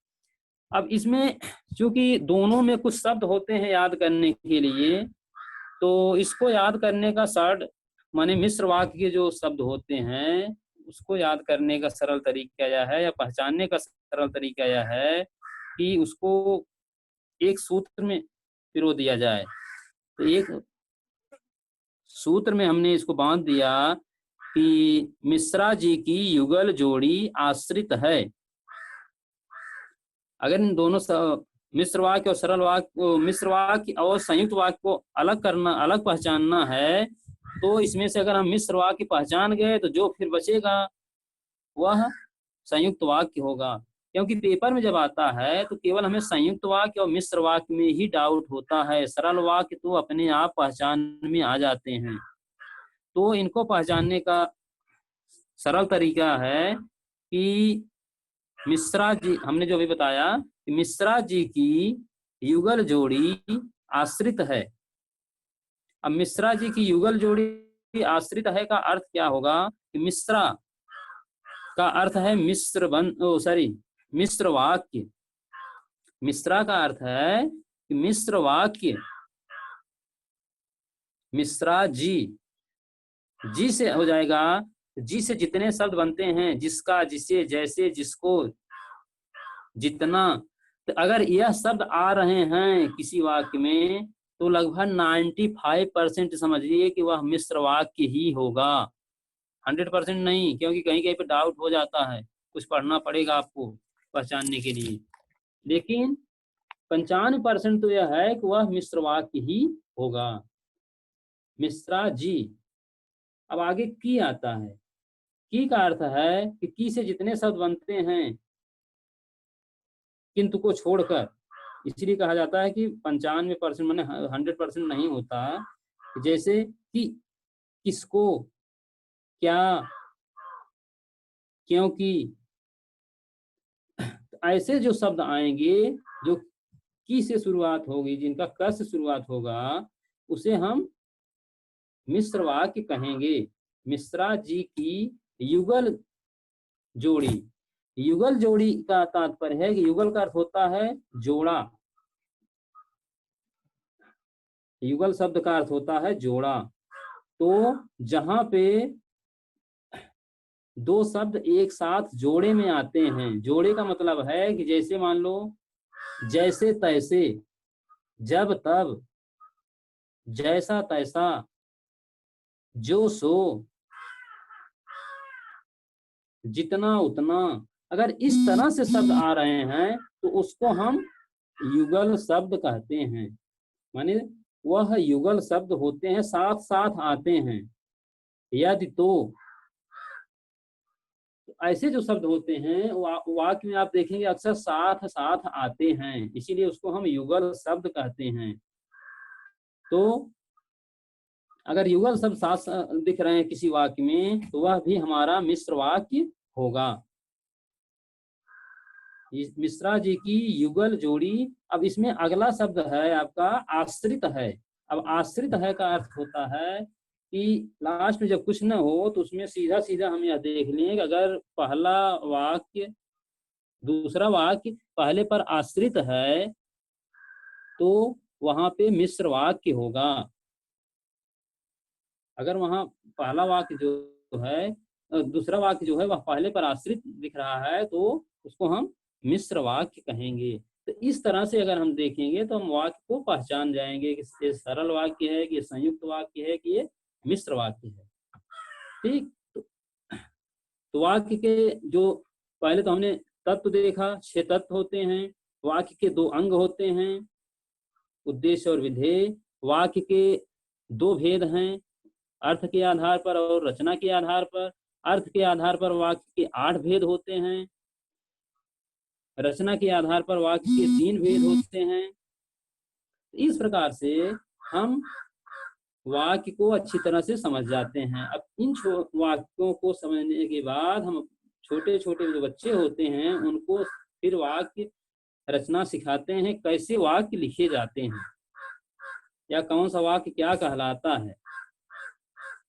अब इसमें चूंकि दोनों में कुछ शब्द होते हैं याद करने के लिए, तो इसको याद करने का शब्द माने मिश्र वाक्य के जो शब्द होते हैं उसको याद करने का सरल तरीका यह है या पहचानने का सरल तरीका यह है कि उसको एक सूत्र में पिरो दिया जाए। तो एक सूत्र में हमने इसको बांध दिया कि मिश्रा जी की युगल जोड़ी आश्रित है। अगर इन दोनों मिश्र वाक्य और सरल वाक्य, मिश्र वाक्य और संयुक्त वाक्य को अलग करना, अलग पहचानना है, तो इसमें से अगर हम मिश्र वाक्य पहचान गए तो जो फिर बचेगा वह संयुक्त वाक्य होगा। क्योंकि पेपर में जब आता है तो केवल हमें संयुक्त वाक्य और मिश्र वाक्य में ही डाउट होता है, सरल वाक्य तो अपने आप पहचान में आ जाते हैं। तो इनको पहचानने का सरल तरीका है कि मिश्रा जी, हमने जो भी बताया कि मिश्रा जी की युगल जोड़ी आश्रित है। अब मिश्रा जी की युगल जोड़ी आश्रित है का अर्थ क्या होगा कि मिश्रा का अर्थ है मिश्र वाक्य। मिश्रा का अर्थ है कि मिश्र वाक्य। मिश्रा जी, जी से हो जाएगा, जी से जितने शब्द बनते हैं, जिसका, जिसे, जैसे, जिसको, जितना, तो अगर यह शब्द आ रहे हैं किसी वाक्य में तो लगभग 95% समझिए कि वह मिश्र वाक्य ही होगा। 100% नहीं, क्योंकि कहीं कहीं पे डाउट हो जाता है, कुछ पढ़ना पड़ेगा आपको पहचानने के लिए। लेकिन 95% तो यह है कि वह मिश्र वाक्य ही होगा। मिश्रा जी। अब आगे की आता है। की का अर्थ है कि की से जितने शब्द बनते हैं किंतु को छोड़कर, इसलिए कहा जाता है कि 95% माने 100% नहीं होता। जैसे कि, किसको, क्या, क्योंकि, ऐसे जो शब्द आएंगे जो की से शुरुआत होगी, जिनका क से शुरुआत होगा, उसे हम मिश्र वाक्य कहेंगे। मिश्रा जी की युगल जोड़ी। युगल जोड़ी का तात्पर्य है कि युगल का अर्थ होता है जोड़ा। युगल शब्द का अर्थ होता है जोड़ा। तो जहां पे दो शब्द एक साथ जोड़े में आते हैं, जोड़े का मतलब है कि जैसे मान लो जैसे तैसे, जब तब, जैसा तैसा, जो सो, जितना उतना, अगर इस तरह से शब्द आ रहे हैं तो उसको हम युगल शब्द कहते हैं। माने वह युगल शब्द होते हैं, साथ साथ आते हैं। यदि तो ऐसे जो शब्द होते हैं वाक्य में आप देखेंगे अक्सर साथ साथ आते हैं, इसीलिए उसको हम युगल शब्द कहते हैं। तो अगर युगल शब्द साथ दिख रहे हैं किसी वाक्य में तो वह भी हमारा मिश्र वाक्य होगा। मिश्रा जी की युगल जोड़ी। अब इसमें अगला शब्द है आपका आश्रित है। अब आश्रित है का अर्थ होता है कि लास्ट में जब कुछ न हो तो उसमें सीधा सीधा हम यह देख लें कि अगर पहला वाक्य दूसरा वाक्य पहले पर आश्रित है तो वहां पे मिश्र वाक्य होगा। अगर वहां पहला वाक्य जो है, दूसरा वाक्य जो है वह पहले पर आश्रित दिख रहा है तो उसको हम मिश्र वाक्य कहेंगे। तो इस तरह से अगर हम देखेंगे तो हम वाक्य को पहचान जाएंगे कि ये सरल वाक्य है, कि ये संयुक्त वाक्य है, कि ये मिश्र वाक्य है। ठीक, तो वाक्य के जो पहले तो हमने तत्व देखा, 6 तत्व होते हैं। वाक्य के 2 अंग होते हैं, उद्देश्य और विधेय। वाक्य के 2 भेद हैं, अर्थ के आधार पर और रचना के आधार पर। अर्थ के आधार पर वाक्य के 8 भेद होते हैं, रचना के आधार पर वाक्य के 3 भेद होते हैं। इस प्रकार से हम वाक्य को अच्छी तरह से समझ जाते हैं। अब इन वाक्यों को समझने के बाद हम छोटे छोटे जो बच्चे होते हैं उनको फिर वाक्य रचना सिखाते हैं, कैसे वाक्य लिखे जाते हैं या कौन सा वाक्य क्या कहलाता है।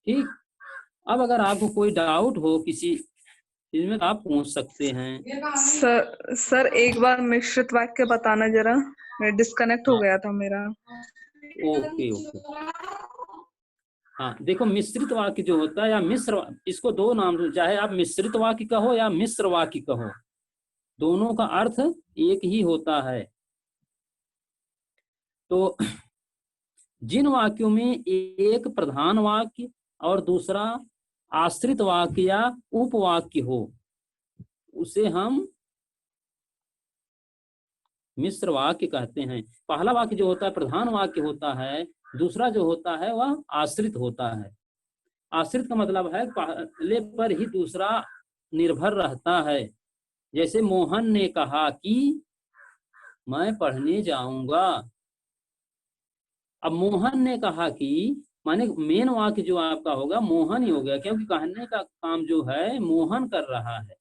ठीक, अब अगर आपको कोई डाउट हो किसी चीज में आप पूछ सकते हैं। सर एक बार मिश्रित वाक्य बताना जरा, डिस्कनेक्ट हो गया था मेरा। ओके ओके, हाँ देखो, मिश्रित वाक्य जो होता है या मिश्र, इसको 2 नाम, चाहे आप मिश्रित वाक्य कहो या मिश्र वाक्य कहो, दोनों का अर्थ एक ही होता है। तो जिन वाक्यों में एक प्रधान वाक्य और दूसरा आश्रित वाक्य या उपवाक्य हो उसे हम मिश्र वाक्य कहते हैं। पहला वाक्य जो होता है प्रधान वाक्य होता है, दूसरा जो होता है वह आश्रित होता है। आश्रित का मतलब है पहले पर ही दूसरा निर्भर रहता है। जैसे मोहन ने कहा कि मैं पढ़ने जाऊंगा। अब मोहन ने कहा कि, माने मेन वाक्य जो आपका होगा मोहन ही हो गया, क्योंकि कहने का काम जो है मोहन कर रहा है,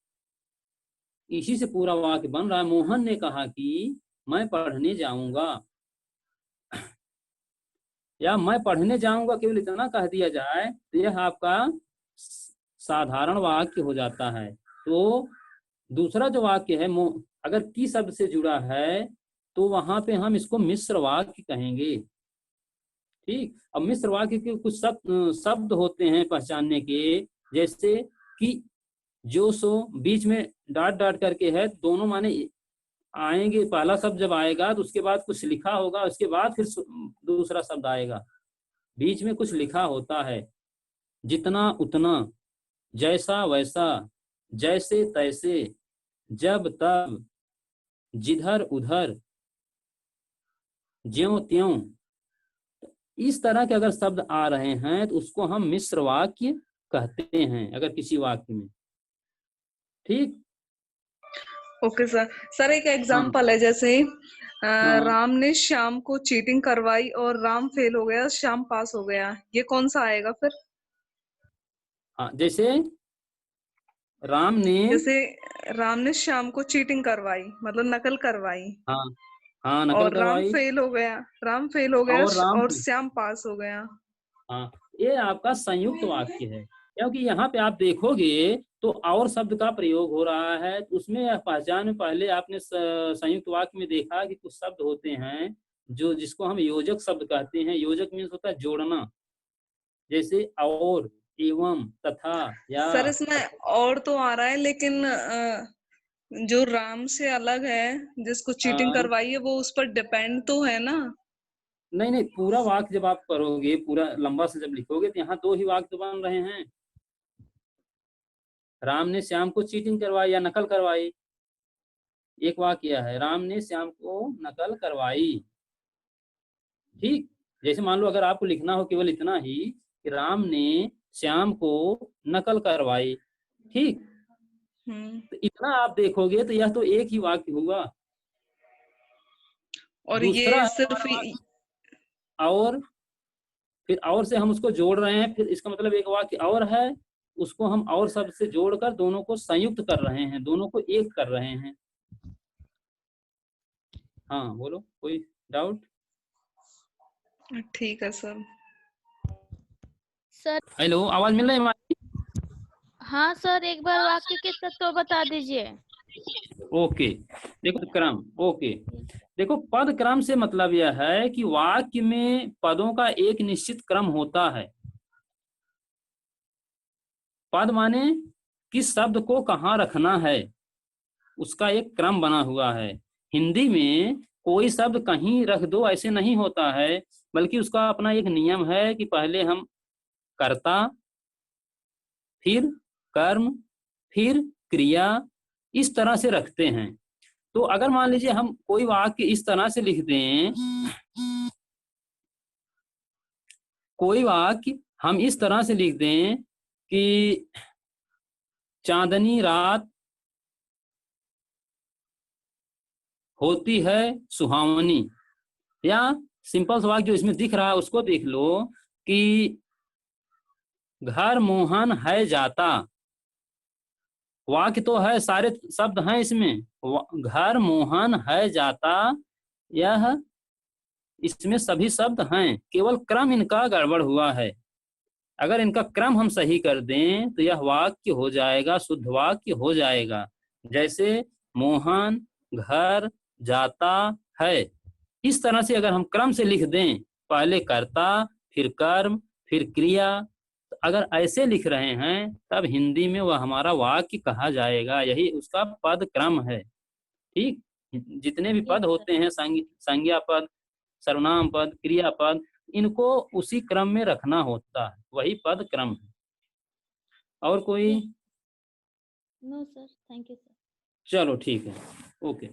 इसी से पूरा वाक्य बन रहा है। मोहन ने कहा कि मैं पढ़ने जाऊंगा, या मैं पढ़ने जाऊंगा केवल इतना कह दिया जाए तो यह आपका साधारण वाक्य हो जाता है। तो दूसरा जो वाक्य है अगर की शब्द से जुड़ा है तो वहां पे हम इसको मिश्र वाक्य कहेंगे। ठीक, अब मिश्र वाक्य के कुछ शब्द होते हैं पहचानने के, जैसे कि, जो, सो, बीच में डॉट डॉट करके है, दोनों माने आएंगे। पहला शब्द जब आएगा तो उसके बाद कुछ लिखा होगा, उसके बाद फिर दूसरा शब्द आएगा, बीच में कुछ लिखा होता है। जितना उतना, जैसा वैसा, जैसे तैसे, जब तब, जिधर उधर, ज्यों त्यों, इस तरह के अगर शब्द आ रहे हैं तो उसको हम मिश्र वाक्य कहते हैं अगर किसी वाक्य में। ठीक, ओके सर। सर एक एग्जांपल है, जैसे राम ने श्याम को चीटिंग करवाई और राम फेल हो गया, श्याम पास हो गया, ये कौन सा आएगा फिर? हाँ, जैसे राम ने श्याम को चीटिंग करवाई, मतलब नकल करवाई। हाँ हाँ, नकल और करवाई। राम फेल हो गया और और श्याम पास हो गया। हाँ, ये आपका संयुक्त वाक्य है, क्योंकि यहाँ पे आप देखोगे तो और शब्द का प्रयोग हो रहा है। उसमें पहचान में पहले आपने संयुक्त वाक्य में देखा कि कुछ शब्द होते हैं जो जिसको हम योजक शब्द कहते हैं। योजक मीन्स होता है जोड़ना, जैसे और, एवं, तथा, या। सर इसमें और तो आ रहा है, लेकिन जो राम से अलग है, जिसको चीटिंग करवाई है, वो उस पर डिपेंड तो है ना? नहीं नहीं, पूरा वाक्य जब आप करोगे, पूरा लंबा से जब लिखोगे तो यहाँ 2 ही वाक्य तो बन रहे हैं। राम ने श्याम को चीटिंग करवाई या नकल करवाई, एक वाक्य है, राम ने श्याम को नकल करवाई। ठीक, जैसे मान लो अगर आपको लिखना हो केवल इतना ही कि राम ने श्याम को नकल करवाई, ठीक, तो इतना आप देखोगे तो यह तो एक ही वाक्य होगा। और ये सिर्फ और, फिर और से हम उसको जोड़ रहे हैं, फिर इसका मतलब एक वाक्य और है, उसको हम और शब्द से जोड़कर दोनों को संयुक्त कर रहे हैं, दोनों को एक कर रहे हैं। हाँ बोलो, कोई डाउट? ठीक है सर। सर हेलो, आवाज मिल रही है हमारी? हाँ सर, एक बार वाक्य के तत्व बता दीजिए। ओके, देखो क्रम। ओके, देखो पद क्रम से मतलब यह है कि वाक्य में पदों का एक निश्चित क्रम होता है। पद माने किस शब्द को कहाँ रखना है, उसका एक क्रम बना हुआ है। हिंदी में कोई शब्द कहीं रख दो ऐसे नहीं होता है, बल्कि उसका अपना एक नियम है कि पहले हम कर्ता, फिर कर्म, फिर क्रिया, इस तरह से रखते हैं। तो अगर मान लीजिए हम कोई वाक्य इस तरह से लिख दें, कोई वाक्य हम इस तरह से लिख दें कि चांदनी रात होती है सुहावनी, या सिंपल सा वाक्य जो इसमें दिख रहा है उसको देख लो कि घर मोहन है जाता। वाक्य तो है, सारे शब्द हैं इसमें, घर मोहन है जाता, यह इसमें सभी शब्द हैं, केवल क्रम इनका गड़बड़ हुआ है। अगर इनका क्रम हम सही कर दें तो यह वाक्य हो जाएगा, शुद्ध वाक्य हो जाएगा। जैसे मोहन घर जाता है, इस तरह से अगर हम क्रम से लिख दें, पहले कर्ता फिर कर्म फिर क्रिया, तो अगर ऐसे लिख रहे हैं तब हिंदी में वह हमारा वाक्य कहा जाएगा। यही उसका पद क्रम है। ठीक, जितने भी पद होते हैं, संज्ञा पद, सर्वनाम पद, क्रिया पद, इनको उसी क्रम में रखना होता है, वही पद क्रम है। और कोई? No sir, thank you sir. चलो ठीक है, ओके।